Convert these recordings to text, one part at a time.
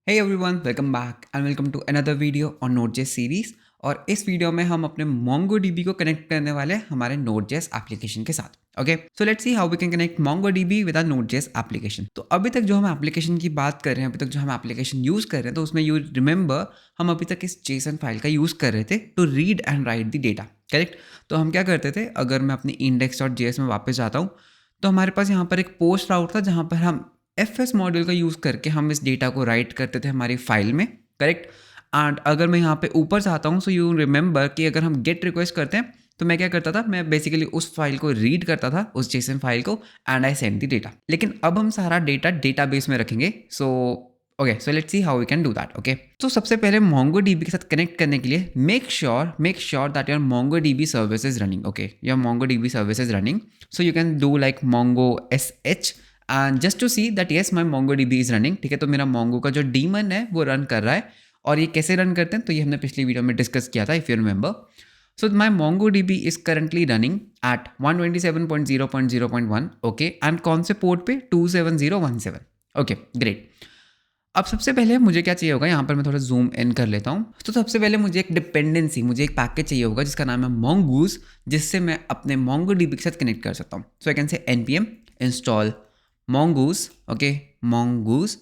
Hey everyone, welcome back and welcome to another video on Node.js series। और इस video में हम अपने MongoDB को कनेक्ट करने वाले हैं हमारे Node.js एप्लीकेशन के साथ। Okay, so let's see how we can connect MongoDB with our Node.js application. तो अभी तक जो हम एप्लीकेशन की बात कर रहे हैं, अभी तक जो हम एप्लीकेशन यूज कर रहे हैं, तो उसमें यू रिमेंबर हम अभी तक इस JSON फाइल का यूज कर रहे थे to read and write the data. Correct. तो हम क्या करते थे, अगर मैं अपनी index.js में वापस जाता हूँ तो हमारे पास यहाँ पर एक पोस्ट राउट था जहाँ पर हम एफ मॉड्यूल का यूज़ करके हम इस डेटा को राइट करते थे हमारी फाइल में। करेक्ट। एंड अगर मैं यहाँ पे ऊपर जाता हूँ, सो यू रिमेंबर कि अगर हम गेट रिक्वेस्ट करते हैं तो मैं क्या करता था, मैं बेसिकली उस फाइल को रीड करता था, उस जेसन फाइल को, and I send the data. लेकिन अब हम सारा डेटा डेटाबेस में रखेंगे। So let's see how we can do that. Okay, तो सबसे पहले MongoDB के साथ कनेक्ट करने के लिए make sure that your MongoDB service is running. Okay, your MongoDB service is running. So you can do like mongo sh and just to see that yes my MongoDB is running. ठीक है, तो मेरा Mongo का जो demon है वो run कर रहा है। और ये कैसे रन करते हैं तो ये हमने पिछली वीडियो में डिस्कस किया था, if you remember. So my MongoDB is currently running at 127.0.0.1। Okay, and कौन से पोर्ट पे, 27017। Okay, great. अब सबसे पहले मुझे क्या चाहिए होगा, यहाँ पर मैं थोड़ा जूम इन कर लेता हूँ। तो सबसे पहले मुझे एक डिपेंडेंसी, मुझे एक पैकेज चाहिए होगा जिसका नाम है Mongoose, जिससे मैं अपने MongoDB के साथ कनेक्ट कर सकता हूँ। So I can say npm install Mongoose। Okay, Mongoose।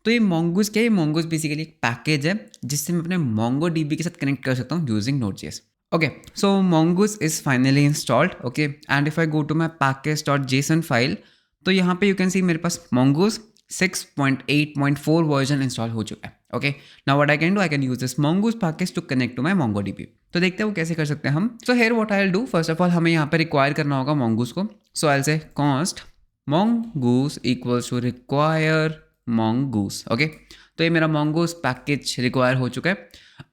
तो ये Mongoose क्या है, Mongoose बेसिकली एक पैकेज है जिससे मैं अपने MongoDB के साथ कनेक्ट कर सकता हूँ using Node.js। Okay, so Mongoose is finally installed. Okay, and if I go to my package.json file, तो यहाँ पे यू कैन सी मेरे पास Mongoose 6.8.4 वर्जन इंस्टॉल हो चुका है। Okay, now what I can do, I can use this Mongoose package to connect to my MongoDB। तो देखते हैं वो कैसे कर सकते हैं हम। So here what I will do, first of all हमें यहाँ पे रिक्वायर करना होगा Mongoose को। So I will say const mongoose equals to require mongoose। Okay, तो ये मेरा mongoose पैकेज रिक्वायर हो चुका है।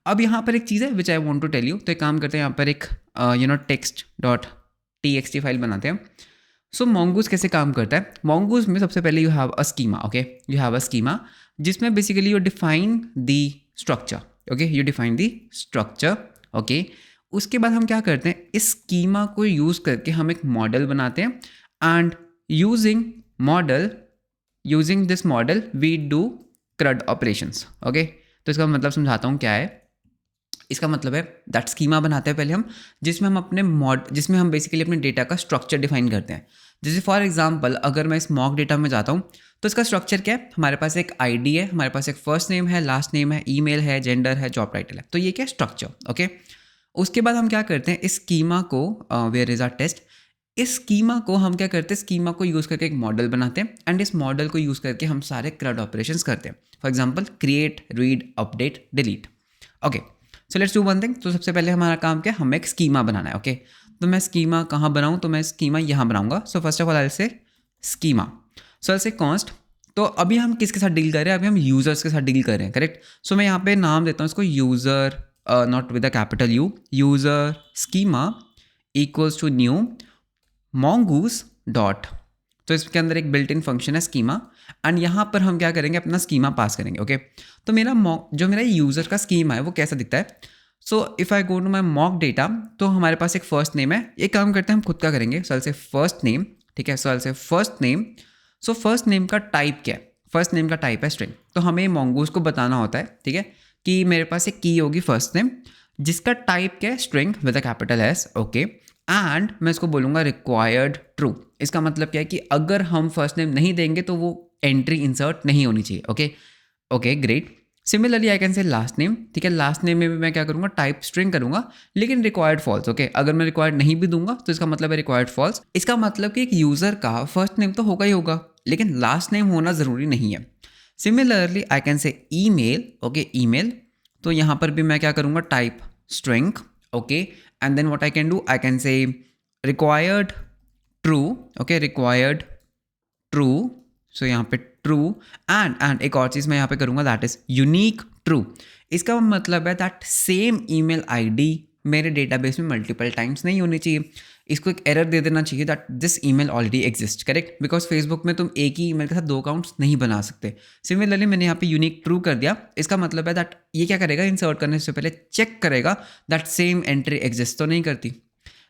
अब यहाँ पर एक चीज़ है which I want to tell you. तो एक काम करते हैं, यहाँ पर एक text.txt फाइल बनाते हैं। सो Mongoose कैसे काम करता है, Mongoose में सबसे पहले you have a schema. Okay, you have a schema जिसमें basically you define the structure. Okay, you define the structure. Okay, उसके बाद हम क्या करते हैं, इस स्कीमा को यूज़ करके हम एक मॉडल बनाते हैं and using this model we do CRUD operations। Okay, तो इसका मतलब समझाता हूँ क्या है। इसका मतलब है दैट स्कीमा बनाते हैं पहले हम, जिसमें हम बेसिकली अपने डेटा का स्ट्रक्चर डिफाइन करते हैं। जैसे फॉर एग्जांपल अगर मैं इस मॉक डेटा में जाता हूँ तो इसका स्ट्रक्चर क्या है, हमारे पास एक आईडी है, हमारे पास एक फर्स्ट नेम है, लास्ट नेम है, ईमेल है, जेंडर है, जॉब टाइटल है। तो ये क्या है, स्ट्रक्चर। ओके, उसके बाद हम क्या करते हैं, इस स्कीमा को वेयर इज आर टेस्ट, इस स्कीमा को हम क्या करते हैं, स्कीमा को यूज़ करके एक मॉडल बनाते हैं एंड इस मॉडल को यूज़ करके हम सारे CRUD ऑपरेशंस करते हैं। For example create, read, update, delete. Okay, so let's do one thing. तो सबसे पहले हमारा काम क्या है, हमें एक स्कीमा बनाना है। ओके, तो मैं स्कीमा कहाँ बनाऊँ, तो मैं स्कीमा यहाँ बनाऊँगा। So first of all I से स्कीमा, सो आई से कॉन्स्ट। तो अभी हम किसके साथ डील कर रहे हैं, अभी हम यूज़र्स के साथ डील कर रहे हैं। करेक्ट। सो मैं यहाँ पे नाम देता हूँ इसको user, not with a capital U, user schema equals to new Mongoose dot. तो इसके अंदर एक बिल्ट इन फंक्शन है स्कीमा एंड यहाँ पर हम क्या करेंगे, अपना स्कीमा पास करेंगे। ओके, तो जो मेरा यूज़र का स्कीमा है वो कैसा दिखता है। So if I go to my mock data, तो हमारे पास एक फर्स्ट नेम है। एक काम करते हैं, हम खुद का करेंगे। सो से फर्स्ट नेम, ठीक है, सो से फर्स्ट नेम। सो फर्स्ट नेम का टाइप क्या है, फर्स्ट नेम का टाइप है स्ट्रिंग। तो हमें Mongoose को बताना होता है, ठीक है, कि मेरे पास एक की होगी फर्स्ट नेम जिसका टाइप क्या है, string with a capital S. Okay, and मैं इसको बोलूँगा रिक्वायर्ड ट्रू। इसका मतलब क्या है कि अगर हम फर्स्ट नेम नहीं देंगे तो वो एंट्री इंसर्ट नहीं होनी चाहिए। Okay, okay, great. Similarly I can से लास्ट नेम, ठीक है, लास्ट नेम में भी मैं क्या करूँगा, टाइप स्ट्रिंग करूँगा, लेकिन रिक्वायर्ड फॉल्स। ओके, अगर मैं रिक्वायर्ड नहीं भी दूंगा तो इसका मतलब है रिक्वायर्ड फॉल्स। इसका मतलब कि एक यूज़र का फर्स्ट नेम तो होगा ही होगा, लेकिन लास्ट नेम होना ज़रूरी नहीं है। सिमिलरली आई कैन से ईमेल। ओके, ईमेल, तो यहाँ पर भी मैं क्या करूँगा, type string. Okay, and then what I can do, I can say required true। okay, required true। so यहाँ पे true and एक और चीज़ मैं यहाँ पे करूँगा, that is unique true। इसका मतलब है that same email ID मेरे डेटाबेस में मल्टीपल टाइम्स नहीं होनी चाहिए। इसको एक एरर दे देना चाहिए that this email already exist. Correct, because Facebook में तुम एक ही ईमेल के साथ 2 अकाउंट्स नहीं बना सकते। सिमिलरली मैंने यहाँ पे यूनिक ट्रू कर दिया। इसका मतलब है दैट ये क्या करेगा, इंसर्ट करने से पहले चेक करेगा दैट सेम एंट्री एग्जिस्ट तो नहीं करती।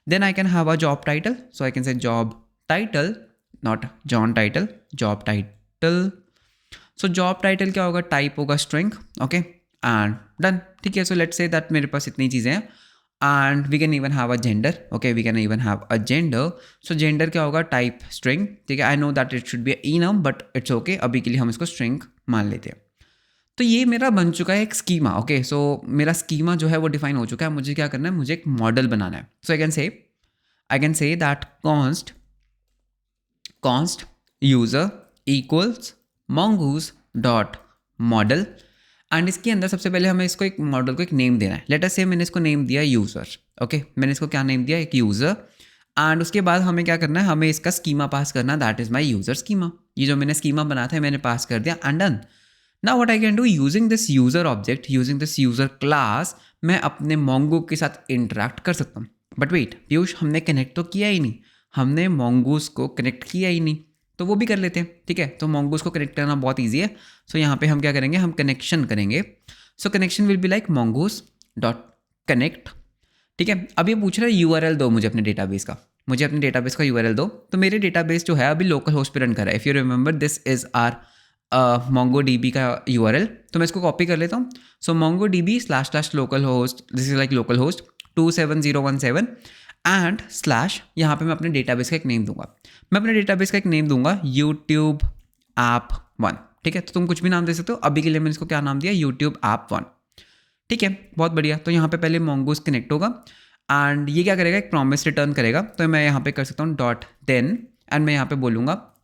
Then I can have a job title. So I can say job title, not John title, job title. So job title क्या होगा, टाइप होगा स्ट्रिंग, ओके एंड डन, ठीक है। So let's say that मेरे पास इतनी चीज़ें हैं and we can even have a gender, okay we can even have a gender. So gender क्या होगा, टाइप स्ट्रिंग, ठीक है। I know that it should be enum but it's okay, अभी के लिए हम इसको स्ट्रिंग मान लेते हैं। तो ये मेरा बन चुका है एक स्कीमा, ओके। सो मेरा स्कीमा जो है वो डिफाइन हो चुका है। मुझे क्या करना है, मुझे एक मॉडल बनाना है। So I can say that const user equals mongoose dot model and इसके अंदर सबसे पहले हमें इसको एक मॉडल को एक नेम देना है। लेट अस से मैंने इसको नेम दिया यूज़र, ओके मैंने इसको क्या नेम दिया, एक यूज़र। एंड उसके बाद हमें क्या करना है, हमें इसका स्कीमा पास करना, that is my user schema. ये जो मैंने स्कीमा बना था मैंने पास कर दिया and done. Now what I can do, using this user object, using this user class, मैं अपने मोंगो के साथ इंटरेक्ट कर सकता हूँ। बट वेट पीयूष, हमने कनेक्ट तो किया ही नहीं, हमने मोंगूस को कनेक्ट किया ही नहीं, तो वो भी कर लेते हैं, ठीक है। तो मोंगूस को कनेक्ट करना बहुत ईजी है। सो यहाँ पे हम क्या करेंगे, हम कनेक्शन करेंगे। So connection will be like Mongoose dot connect, ठीक है। अब ये पूछ रहा है URL दो मुझे अपने डेटाबेस का, मुझे अपने डेटाबेस का URL दो। तो मेरे डेटाबेस जो है अभी लोकल होस्ट पे रन कर रहा है। If you remember this is our MongoDB का URL, तो मैं इसको कॉपी कर लेता हूँ। सो MongoDB//localhost, this is like local host 27017 and slash, यहाँ पे मैं अपने डेटाबेस का एक नेम दूंगा। मैं अपने डेटाबेस का एक नेम दूंगा YouTube App 1, ठीक है। तो तुम कुछ भी नाम दे सकते हो, अभी के लिए मैंने इसको क्या नाम दिया, YouTube App 1, ठीक है। बहुत बढ़िया। तो यहाँ पे पहले mongoose कनेक्ट होगा एंड ये क्या करेगा, एक प्रॉमिस रिटर्न करेगा। तो मैं यहाँ पे कर सकता हूँ .10 एंड मैं यहाँ पे बोलूँगा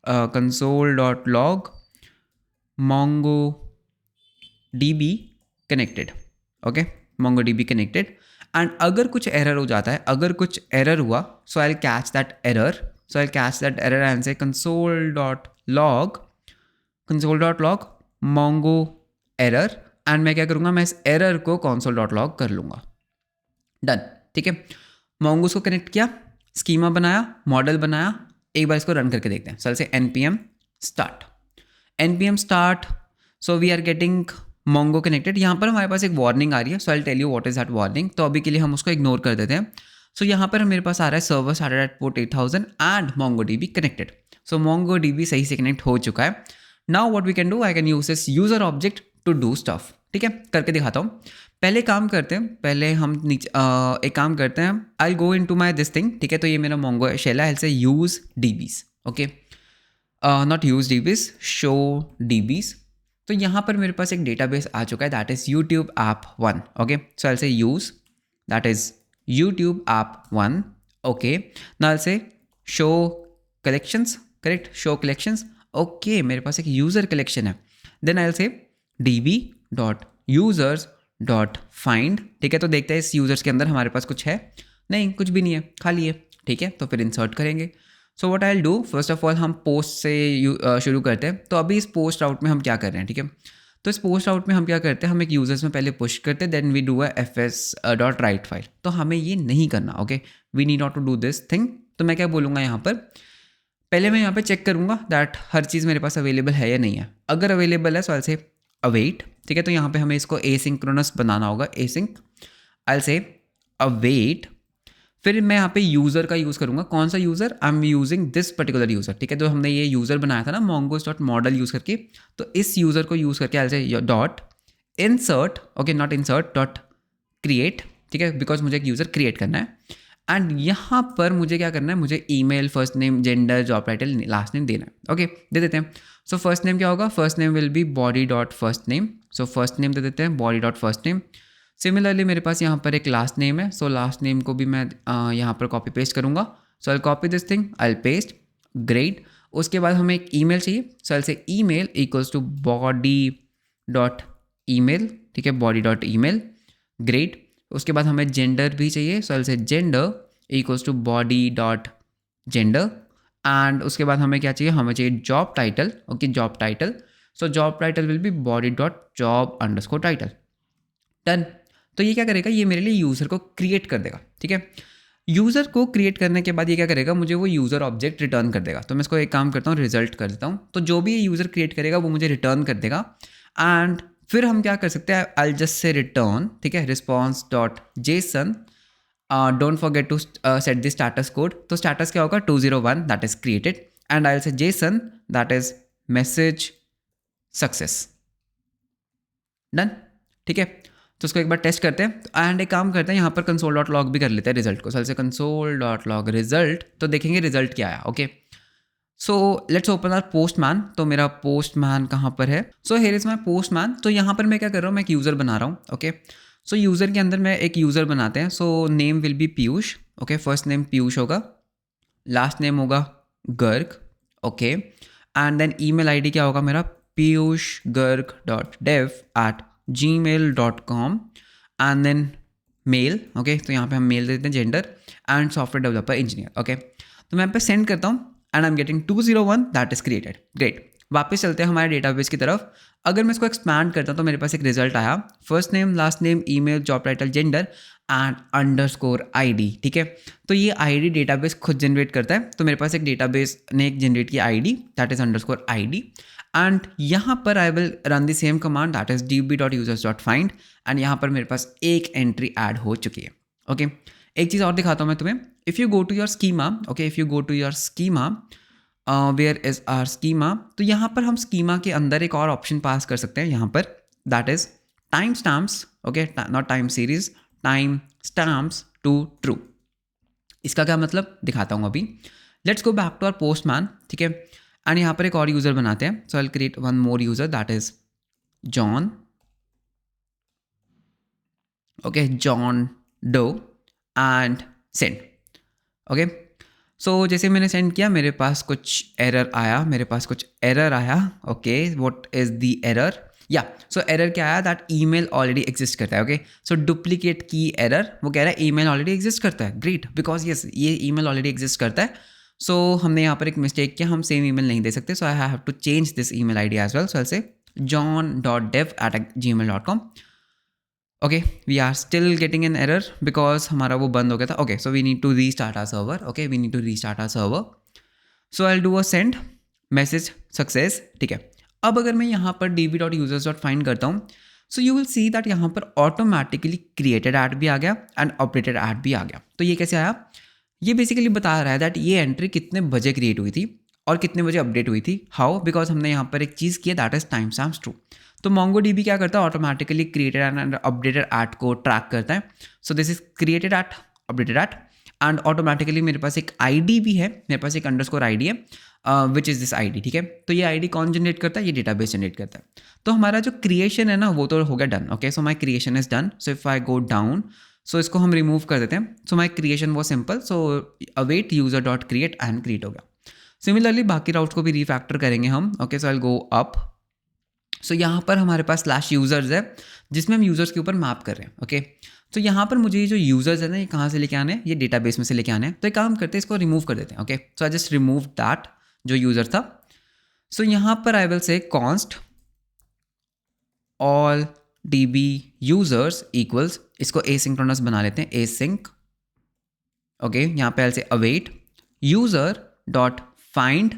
console.log MongoDB connected, okay MongoDB connected। And अगर कुछ एरर हो जाता है, अगर कुछ एरर हुआ, so I catch that error and say console.log mongo error and मैं क्या करूँगा, मैं इस एरर को console.log कर लूँगा। डन, ठीक है। mongoose को कनेक्ट किया, स्कीमा बनाया, मॉडल बनाया, एक बार इसको रन करके देखते हैं। Say npm start, so we are getting Mongo connected. यहाँ पर हमारे पास एक वार्निंग आ रही है, so I tell you what is that warning. तो अभी के लिए हम उसको इग्नोर कर देते हैं। सो यहाँ पर मेरे पास आ रहा है server started at port 8000 and MongoDB connected. So MongoDB सही से कनेक्ट हो चुका है। Now what we can do, I can use this user object to do stuff, ठीक है। करके दिखाता हूँ। पहले काम करते हैं, पहले हम नीचे एक काम करते हैं, आई गो इन टू माई दिस थिंग, ठीक है। तो ये मेरा Mongo शेल है, से use DBs, okay not use DBs, show DBs। तो यहाँ पर मेरे पास एक डेटाबेस आ चुका है, that is YouTube App 1, okay. So I say use that is YouTube App 1, okay. Now I say show collections, correct, show collections, okay. मेरे पास एक यूजर कलेक्शन है। देन आई से db.users.find, ठीक है। तो देखते हैं इस यूजर्स के अंदर हमारे पास कुछ है, नहीं कुछ भी नहीं है, खाली है, ठीक है। तो फिर इंसर्ट करेंगे। So what I will do, first of all हम पोस्ट से शुरू करते हैं। तो अभी इस पोस्ट आउट में हम क्या कर रहे हैं, ठीक है। तो इस पोस्ट आउट में हम क्या करते हैं, हम एक यूजर्स में पहले पुश करते हैं, then we do a fs.write file. तो हमें ये नहीं करना, okay, we need not to do this thing. तो मैं क्या बोलूँगा यहाँ पर, पहले मैं यहाँ पे चेक करूँगा दैट हर चीज़ मेरे पास अवेलेबल है या नहीं है। अगर अवेलेबल है सो आई से अवेट, ठीक है। तो यहाँ पे हमें इसको एसिंक्रोनस बनाना होगा, एसिंक, आई से अवेट। फिर मैं यहाँ पे यूज़र का यूज़ करूँगा। कौन सा user, I am using this particular user, ठीक है। तो हमने ये यूज़र बनाया था ना mongoose.model यूज़ करके, तो इस यूज़र को यूज़ करके आई से dot insert, okay not insert, dot create, ठीक है, बिकॉज मुझे एक यूज़र क्रिएट करना है। एंड यहाँ पर मुझे क्या करना है, मुझे email, first name, gender, job title, last name देना है, ओके दे देते हैं। सो फर्स्ट नेम क्या होगा, first name will be body.first name, so first name दे देते हैं body.first name। सिमिलरली मेरे पास यहाँ पर एक लास्ट नेम है, सो लास्ट नेम को भी मैं यहाँ पर कॉपी पेस्ट करूँगा। So I copy this thing, I paste, great. उसके बाद हमें एक ईमेल चाहिए, सो आई से ईमेल इक्वल्स टू body.email, ठीक है, body.email, ग्रेट। उसके बाद हमें जेंडर भी चाहिए, सो आई से gender equals to body.gender। And उसके बाद हमें क्या चाहिए, हमें चाहिए job title, okay job title. So job title will be body.job_title, done. तो ये क्या करेगा, ये मेरे लिए यूज़र को क्रिएट कर देगा, ठीक है। यूज़र को क्रिएट करने के बाद ये क्या करेगा, मुझे वो यूज़र ऑब्जेक्ट रिटर्न कर देगा। तो मैं इसको एक काम करता हूँ, रिजल्ट कर देता हूँ। तो जो भी ये यूज़र क्रिएट करेगा वो मुझे रिटर्न कर देगा। एंड फिर हम क्या कर सकते हैं, आई जस्ट से रिटर्न, ठीक है, response.json, don't forget to set the status code. तो स्टेटस क्या होगा, 201, that is created. And I say JSON that is message success, done, ठीक है। तो उसको एक बार टेस्ट करते हैं एंड एक काम करते हैं, यहाँ पर console.log भी कर लेते हैं रिजल्ट को। से console.log रिजल्ट, तो देखेंगे रिजल्ट क्या आया। Okay, so let's open our Postman. तो मेरा पोस्टमैन कहाँ पर है? So here is my Postman. तो यहाँ पर मैं क्या कर रहा हूँ, मैं एक यूज़र बना रहा हूँ। ओके, सो यूज़र के अंदर मैं एक यूज़र बनाते हैं। So name will be Piyush. Okay, first name Piyush होगा, लास्ट नेम होगा Garg. Okay, and then email ID क्या होगा मेरा? piyushgarg.dev@gmail.com and then male. Okay, तो यहाँ पे हम मेल देते हैं, gender and software developer engineer. Okay, तो मैं यहाँ पे सेंड करता हूँ and I am getting 201 that is created. Great, वापस चलते हैं हमारे डेटाबेस की तरफ। अगर मैं इसको एक्सपैंड करता हूँ तो मेरे पास एक रिजल्ट आया, first name, last name, email, job title, gender and _ID। ठीक है, तो ये ID डेटाबेस खुद जनरेट करता है। तो मेरे पास एक डेटाबेस ने एक जनरेट किया ID, that is _ID, and यहाँ पर I will run the same command, that is db.users.find, and यहाँ पर मेरे पास एक एंट्री ऐड हो चुकी है। ओके, एक चीज़ और दिखाता हूँ मैं तुम्हें। If you go to your schema, okay, if you go to your schema, where is our schema, तो यहाँ पर हम स्कीमा के अंदर एक और ऑप्शन पास कर सकते हैं यहाँ पर, that is timestamps. Okay, not time series, timestamps to true. इसका क्या मतलब दिखाता हूँ अभी। Let's go back to our Postman. ठीक है, एंड यहाँ पर एक और यूज़र बनाते हैं। So I will create one more user, that is John. Okay, John Doe and send. Okay, so जैसे मैंने सेंड किया, मेरे पास कुछ एरर आया, okay, what is the error? या सो एरर क्या आया? दैट ईमेल ऑलरेडी एग्जिस्ट करता है। ओके, सो डुप्लीकेट की एरर, वो कह रहा है ईमेल ऑलरेडी एग्जिस्ट करता है। ग्रेट, बिकॉज यस, ये ईमेल ऑलरेडी एग्जिस्ट करता है। सो हमने यहाँ पर एक मिस्टेक किया, हम सेम ईमेल नहीं दे सकते। So I have to change this email ID as well. So I say john.dev@gmail.com। Okay, we are still getting an error because हमारा वो बंद हो गया था। Okay, so we need to restart our server. Okay, we need to restart our server. So I will do a send message success. ठीक है, अब अगर मैं यहाँ पर db.users.find करता हूँ, सो यू विल सी दैट यहाँ पर ऑटोमेटिकली क्रिएटेड ऐड भी आ गया एंड अपडेटेड ऐड भी आ गया। तो ये कैसे आया? ये बेसिकली बता रहा है दैट ये एंट्री कितने बजे क्रिएट हुई थी और कितने बजे अपडेट हुई थी। हाउ? बिकॉज हमने यहाँ पर एक चीज़ की, that is time stamps true. तो MongoDB क्या करता है? Automatically created and updated add को ट्रैक करता है। सो this is created add, updated add, and automatically मेरे पास एक ID भी है, मेरे पास एक _ID है, विच इज़ दिस ID। ठीक है, तो ये ID कौन जनरेट करता है? ये डेटाबेस जनरेट करता है। तो हमारा जो क्रिएशन है ना, वो तो हो गया done. Okay, so my creation is done. So if I go down, so इसको हम रिमूव कर देते हैं। सो माई क्रिएशन वो simple, so await user.create and create हो गया। सिमिलरली बाकी राउट्स को भी रिफैक्टर करेंगे हम। Okay, so I will go up. So यहाँ पर हमारे पास /users है, जिसमें हम यूज़र्स के ऊपर मैप कर रहे हैं। ओके, तो यहाँ पर मुझे ये जो यूज़र्स है ना, ये कहाँ से लेके आने हैं? ये डेटाबेस में से लेके आने हैं। तो एक काम करते हैं, इसको रिमूव कर देते हैं। Okay, so I just remove that जो यूज़र था। सो यहाँ पर आई will say const all DB users equals, इसको एसिंक्रोनस बना लेते हैं, एसिंक। ओके, यहाँ पे आई विल से अवेट user.find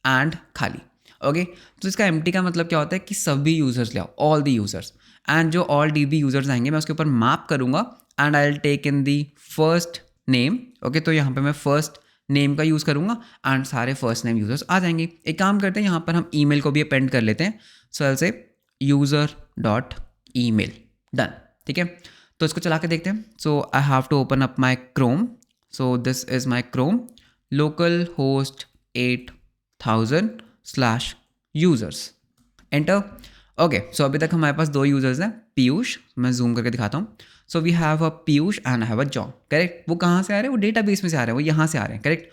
एंड खाली। ओके, तो इसका एम्प्टी का मतलब क्या होता है कि सभी यूजर्स ले आओ, ऑल द यूजर्स, एंड जो ऑल DB यूजर्स आएंगे मैं उसके ऊपर मैप करूंगा and I will take in the first name. Okay, तो यहाँ पे मैं फर्स्ट नेम का यूज़ करूंगा एंड सारे फर्स्ट नेम यूजर्स आ जाएंगे। एक काम करते हैं, यहाँ पर हम ईमेल को भी अपेंड कर लेते हैं। सो आई विल से user.email, डन। ठीक है, तो इसको चला के देखते हैं। So I have to open up my Chrome. So this is my Chrome, local host 8000/users, enter. Okay, so अभी तक हमारे पास 2 यूजर्स हैं, पीयूष, मैं जूम करके दिखाता हूँ। So we have a Piyush and I have a John. Correct, वो कहाँ से आ रहे हैं? वो डेटाबेस में से आ रहे हैं, वो यहाँ से आ रहे हैं। Correct,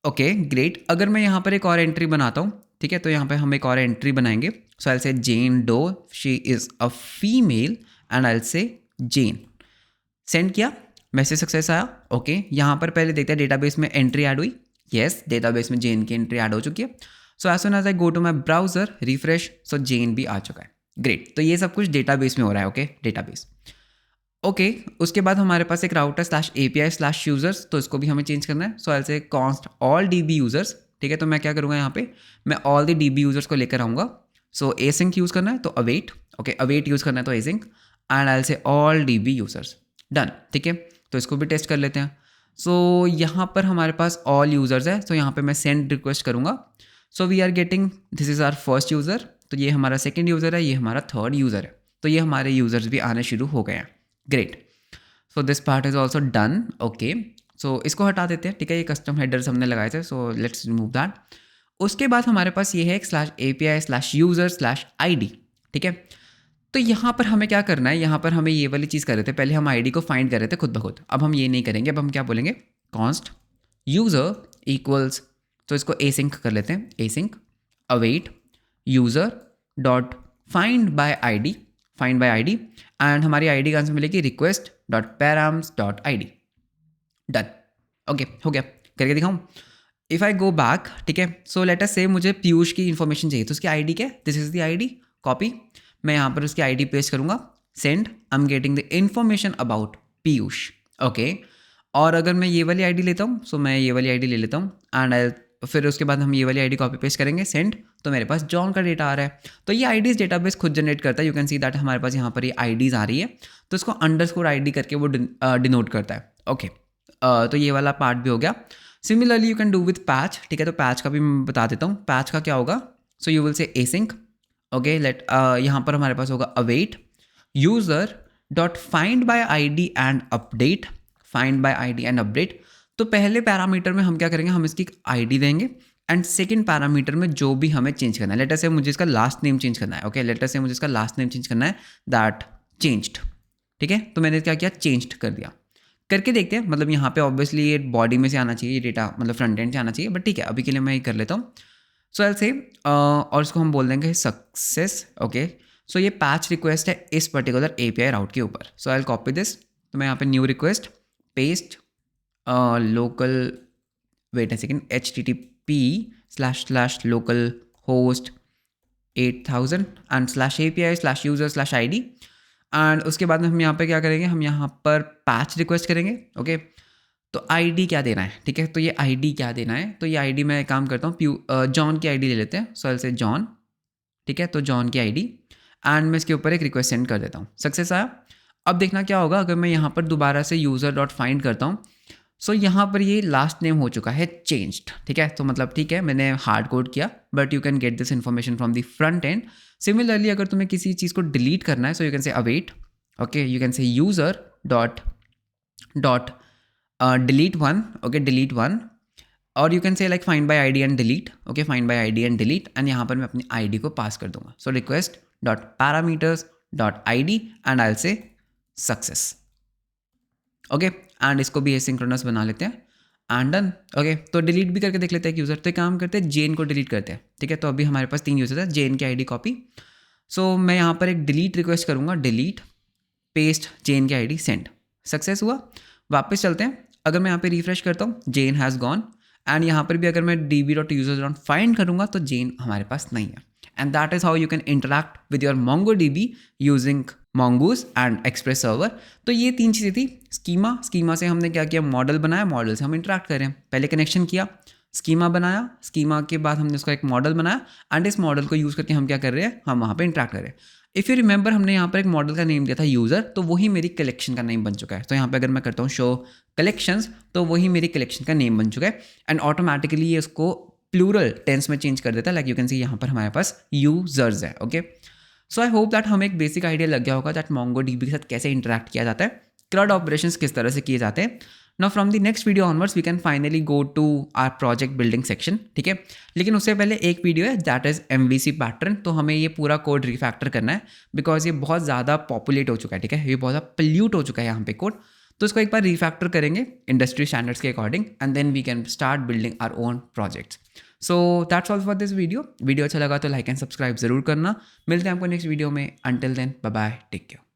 okay, great. अगर मैं यहाँ पर एक और एंट्री बनाता हूँ, ठीक है, तो यहाँ पे हम एक और एंट्री बनाएंगे। सो I will say Jane Doe, she is a female, and I will say Jane. Send किया, मैसेज सक्सेस आया। ओके, यहाँ पर पहले देखते हैं डेटाबेस में एंट्री ऐड हुई। येस, डेटाबेस में जेन की एंट्री ऐड हो चुकी है। So as soon as I go to my browser, refresh, so Jane भी आ चुका है। ग्रेट, तो ये सब कुछ डेटाबेस में हो रहा है। Okay, database. ओके, उसके बाद हमारे पास एक राउटर /API/users, तो इसको भी हमें चेंज करना है। So I will say const all DB users. ठीक है, तो मैं क्या करूँगा, यहाँ पे मैं ऑल द DB यूजर्स को लेकर आऊँगा। सो एसिंक यूज़ करना है तो अवेट। ओके, अवेट यूज़ करना है तो एसिंक, एंड आई विल से ऑल DB यूजर्स, डन। ठीक है, तो इसको भी टेस्ट कर लेते हैं। सो यहाँ पर हमारे पास ऑल यूजर्स है, तो यहाँ पे मैं सेंड रिक्वेस्ट करूँगा। So we are getting this is our first user, तो ये हमारा सेकेंड यूज़र है, ये हमारा थर्ड यूज़र है, तो ये हमारे यूज़र्स भी आने शुरू हो गए हैं। Great, so this part is also done. Okay, so इसको हटा देते हैं, ठीक है, ये कस्टम हेडर्स हमने लगाए थे, सो लेट्स रिमूव दैट। उसके बाद हमारे पास ये है एक /API/user/ID, ठीक है। तो यहाँ पर हमें क्या करना है, यहाँ पर हमें ये वाली चीज़ कर रहे थे, पहले हम आईडी को फाइंड कर रहे थे खुद ब खुद, अब हम ये नहीं करेंगे, अब हम क्या बोलेंगे, कॉन्स्ट यूज़र इक्वल्स, तो इसको एसिंक कर लेते हैं, async await user dot find by ID, find by ID, and हमारी आईडी कहाँ से मिलेगी, request dot params dot ID. Done, okay, हो गया, करके दिखाऊँ। इफ़ आई गो बैक, ठीक है, सो लेट अस से मुझे पीयूष की इन्फॉर्मेशन चाहिए, तो उसकी आईडी क्या है, this is the ID, copy, मैं यहाँ पर उसकी आईडी पेस्ट करूँगा, send, I am getting the information about Piyush. Okay, और अगर मैं ये वाली आईडी लेता हूँ, सो मैं ये वाली आईडी ले लेता हूँ, एंड आई फिर उसके बाद हम ये वाली आईडी कॉपी पेस्ट करेंगे, सेंड, तो मेरे पास जॉन का डेटा आ रहा है। तो ये आईडीज़ डेटाबेस खुद जनरेट करता है, यू कैन सी दैट हमारे पास यहाँ पर ये आईडीज़ आ रही है, तो इसको अंडरस्कोर आईडी करके वो डिनोट करता है। ओके, तो ये वाला पार्ट भी हो गया। Similarly you can do with patch, ठीक है, तो पैच का भी मैं बता देता हूँ, पैच का क्या होगा, so you will say async, okay, let यहाँ पर हमारे पास होगा await user dot find by ID and update, find by ID and update. तो पहले पैरामीटर में हम क्या करेंगे, हम इसकी आईडी देंगे, एंड सेकंड पैरामीटर में जो भी हमें चेंज करना है, लेटर से मुझे इसका लास्ट नेम चेंज करना है, ओके, लेटर से मुझे इसका लास्ट नेम चेंज करना है, दैट चेंज्ड, ठीक है, तो मैंने क्या किया, चेंज्ड कर दिया। करके देखते हैं, मतलब यहाँ पे ऑब्वियसली ये बॉडी में से आना चाहिए, ये डेटा मतलब फ्रंट एंड से आना चाहिए, बट ठीक है, अभी के लिए मैं ये कर लेता हूँ। सो आई से और इसको हम बोल देंगे सक्सेस। ओके, सो ये पैच रिक्वेस्ट है इस पर्टिकुलर API राउट के ऊपर। So I will copy this, तो मैं यहाँ पे new request paste local, wait a second, http//local host 8000 and /API/user/ID, and उसके बाद में हम यहाँ पे क्या करेंगे, हम यहाँ पर पैच रिक्वेस्ट करेंगे। ओके, तो आईडी क्या देना है, ठीक है, तो ये आईडी क्या देना है, तो ये आईडी मैं काम करता हूँ, जॉन की आईडी ले लेते हैं, सो से जॉन, ठीक है, तो जॉन की आईडी, एंड मैं इसके ऊपर एक रिक्वेस्ट सेंड कर देता हूँ, सक्सेस आया। अब देखना क्या होगा, अगर मैं यहाँ पर दोबारा से यूज़र डॉट फाइंड करता हूँ, सो यहाँ पर ये लास्ट नेम हो चुका है चेंज्ड, ठीक है, तो मतलब ठीक है, मैंने हार्ड कोड किया, but you can get this information from the front end. Similarly अगर तुम्हें किसी चीज़ को डिलीट करना है, सो you can say await, okay, you can say user dot delete one, okay, delete one, और you can say like find by ID and delete, okay, find by ID and delete, and यहाँ पर मैं अपनी ID को पास कर दूंगा, so request dot parameters dot ID and I will से success. Okay, and इसको भी एसिंक्रोनस बना लेते हैं, एंड डन। ओके, तो डिलीट भी करके देख लेते हैं एक यूज़र, तो काम करते हैं, जेन को डिलीट करते हैं, ठीक है, तो अभी हमारे पास 3 यूज़र है, जेन की आईडी कॉपी, सो मैं यहाँ पर एक डिलीट रिक्वेस्ट करूँगा, डिलीट पेस्ट जेन की आईडी, सेंड, सक्सेस हुआ। वापस चलते हैं, अगर मैं यहाँ पे रिफ्रेश करता हूँ, जेन हैज़ गॉन, एंड यहाँ पर भी अगर मैं db.users.find करूँगा तो जेन हमारे पास नहीं है, and that is how you can interact with your MongoDB using Mongoose and express server. तो ये 3 चीज़ें थी, स्कीमा से हमने क्या किया, मॉडल बनाया, मॉडल से हम इंटरैक्ट कर रहे हैं, पहले कनेक्शन किया, स्कीमा बनाया, स्कीमा के बाद हमने उसका एक मॉडल बनाया, एंड इस मॉडल को यूज़ करके हम क्या कर रहे हैं, हम वहाँ पे इंटरैक्ट कर रहे हैं। इफ़ यू रिमेंबर, हमने यहाँ पर एक मॉडल का नेम दिया था यूज़र, तो वही मेरी कलेक्शन का नेम बन चुका है। तो यहाँ पे अगर मैं करता हूँ शो कलेक्शंस, तो वही मेरी कलेक्शन का नेम बन चुका है, एंड ऑटोमेटिकली ये उसको प्लूरल टेंस में चेंज कर देता है, लाइक यू कैन सी यहाँ पर हमारे पास यूजर्स है। Okay, so I hope that हमें एक बेसिक आइडिया लग गया होगा दैट MongoDB के साथ कैसे इंटरैक्ट किया जाता है, CRUD ऑपरेशंस किस तरह से किए जाते हैं। Now from the next video onwards we can finally go to our project building section, ठीक है, लेकिन उससे पहले एक वीडियो है दैट इज़ MVC पैटर्न, तो हमें ये पूरा कोड रिफैक्टर करना है, बिकॉज ये बहुत ज़्यादा पॉपुलेट हो चुका है, ठीक है, ये बहुत ज़्यादा पल्यूट हो चुका है यहाँ पे कोड, तो इसको एक बार रिफैक्टर करेंगे इंडस्ट्री स्टैंडर्ड्स के according, and then we can start building our own projects. So that's all for this video अच्छा लगा तो लाइक एंड सब्सक्राइब जरूर करना, मिलते हैं आपको नेक्स्ट वीडियो में, until then bye bye, take care.